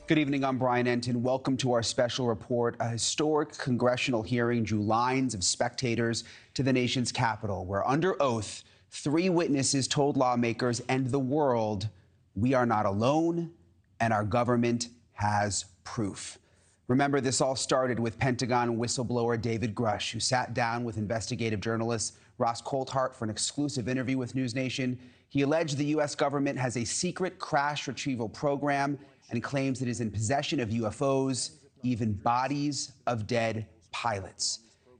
Good evening, I'm Brian Enton. Welcome to our special report. A historic congressional hearing drew lines of spectators to the nation's capital, where under oath, 3 witnesses told lawmakers and the world, we are not alone and our government has proof. Remember, this all started with Pentagon whistleblower David Grush, who sat down with investigative journalist Ross Coulthart for an exclusive interview with News Nation. He alleged the U.S. government has a secret crash retrieval program and claims it is in possession of UFOs, even bodies of dead pilots.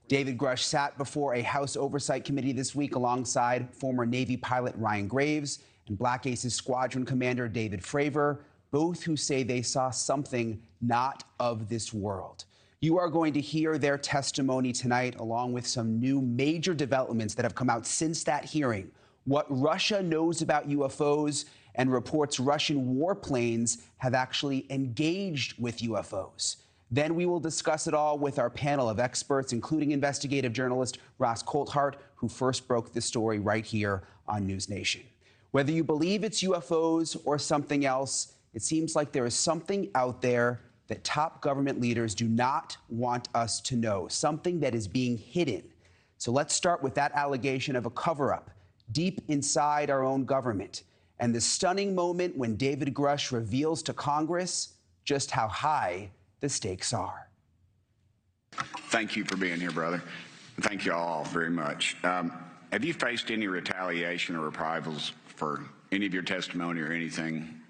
David Grush sat before a House Oversight Committee this week alongside former Navy pilot Ryan Graves and Black Aces Squadron Commander David Fravor, both who say they saw something not of this world. You are going to hear their testimony tonight, along with some new major developments that have come out since that hearing, what Russia knows about UFOs, and reports Russian warplanes have actually engaged with UFOs. Then we will discuss it all with our panel of experts, including investigative journalist Ross Coulthart, who first broke this story right here on News Nation. Whether you believe it's UFOs or something else, it seems like there is something out there that top government leaders do not want us to know, something that is being hidden. So let's start with that allegation of a cover-up deep inside our own government, and the stunning moment when David Grush reveals to Congress just how high the stakes are. Thank you for being here, brother. Thank you all very much. Have you faced any retaliation or reprisals for any of your testimony or anything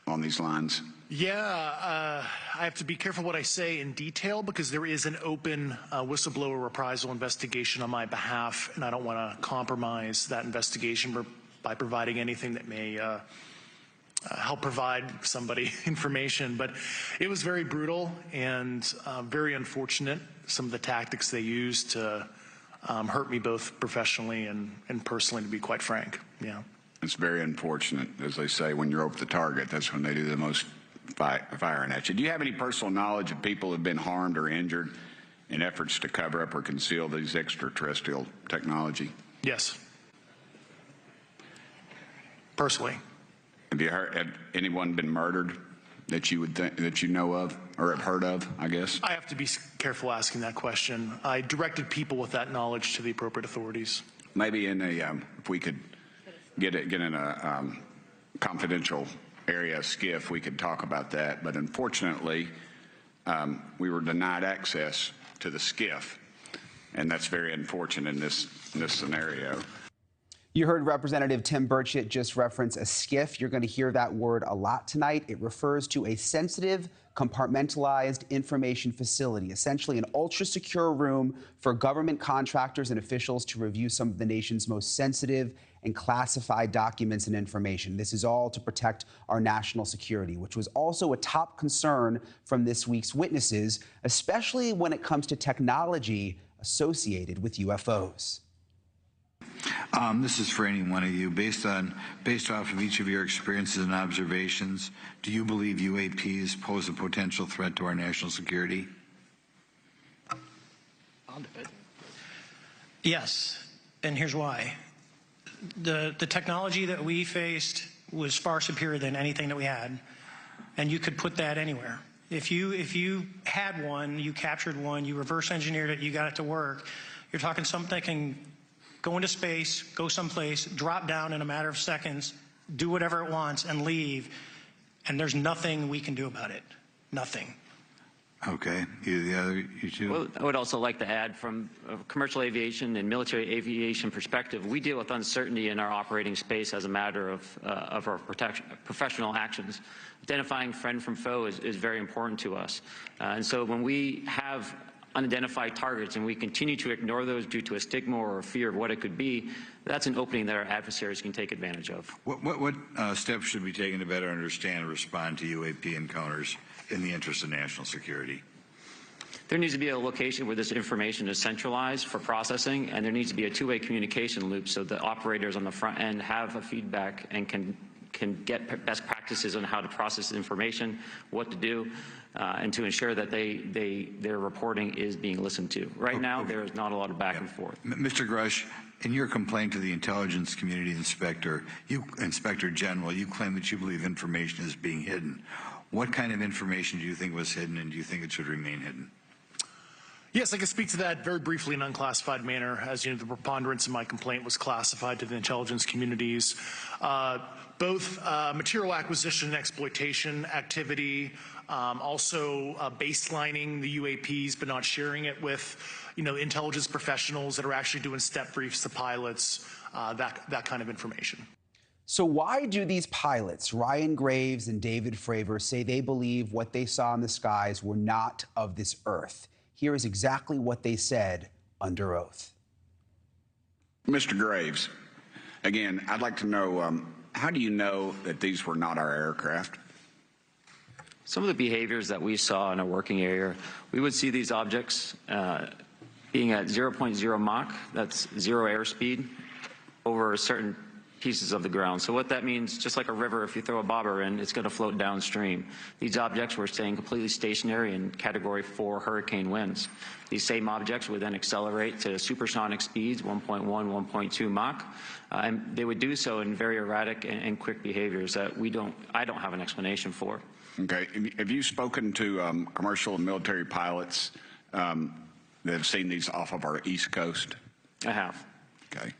on these lines? Yeah, I have to be careful what I say in detail because there is an open whistleblower reprisal investigation on my behalf, and I don't want to compromise that investigation by providing anything that may help provide somebody information. But it was very brutal and very unfortunate, some of the tactics they used to hurt me both professionally and personally, to be quite frank. Yeah. It's very unfortunate. As they say, when you're over the target, that's when they do the most firing at you. Do you have any personal knowledge of people who have been harmed or injured in efforts to cover up or conceal these extraterrestrial technology? Yes. Personally. Have anyone been murdered that you would think, that you know of or have heard of, I guess? I have to be careful asking that question. I directed people with that knowledge to the appropriate authorities. Maybe in a, if we could get in a confidential area, SCIF, we could talk about that. But unfortunately, we were denied access to the SCIF, and that's very unfortunate in this scenario. You heard Representative Tim Burchett just reference a SCIF. You're going to hear that word a lot tonight. It refers to a sensitive, compartmentalized information facility, essentially an ultra-secure room for government contractors and officials to review some of the nation's most sensitive and classified documents and information. This is all to protect our national security, which was also a top concern from this week's witnesses, especially when it comes to technology associated with UFOs. This is for any one of you. Based off of each of your experiences and observations, do you believe UAPs pose a potential threat to our national security? I'll do it. Yes, and here's why. The technology that we faced was far superior than anything that we had, and you could put that anywhere. If you had one, you captured one, you reverse engineered it, you got it to work, you're talking something that can go into space, go someplace, drop down in a matter of seconds, do whatever it wants, and leave, and there's nothing we can do about it. Nothing. Okay. You two? Well, I would also like to add, from a commercial aviation and military aviation perspective, we deal with uncertainty in our operating space as a matter of our professional actions. Identifying friend from foe is very important to us. And so when we have unidentified targets and we continue to ignore those due to a stigma or a fear of what it could be, that's an opening that our adversaries can take advantage of. What steps should be taken to better understand and respond to UAP encounters in the interest of national security? There needs to be a location where this information is centralized for processing, and there needs to be a two-way communication loop so the operators on the front end have a feedback and can get best practices on how to process information, what to do, and to ensure that their reporting is being listened to. Right now, there is not a lot of back and forth. Mr. Grush, in your complaint to the Intelligence Community Inspector General, you claim that you believe information is being hidden. What kind of information do you think was hidden, and do you think it should remain hidden? Yes, I can speak to that very briefly in an unclassified manner. As you know, the preponderance of my complaint was classified to the intelligence communities. Both material acquisition and exploitation activity, also baselining the UAPs but not sharing it with, intelligence professionals that are actually doing step briefs to pilots, that kind of information. So why do these pilots, Ryan Graves and David Fravor, say they believe what they saw in the skies were not of this earth? Here is exactly what they said under oath. Mr. Graves, again, I'd like to know, how do you know that these were not our aircraft? Some of the behaviors that we saw in a working area, we would see these objects being at 0.0 Mach, that's 0 airspeed, over certain pieces of the ground. So what that means, just like a river, if you throw a bobber in, it's going to float downstream. These objects were staying completely stationary in Category 4 hurricane winds. These same objects would then accelerate to supersonic speeds, 1.1, 1.2 Mach, and they would do so in very erratic and quick behaviors that I don't have an explanation for. Okay. Have you spoken to commercial and military pilots that have seen these off of our East Coast? I have. Okay.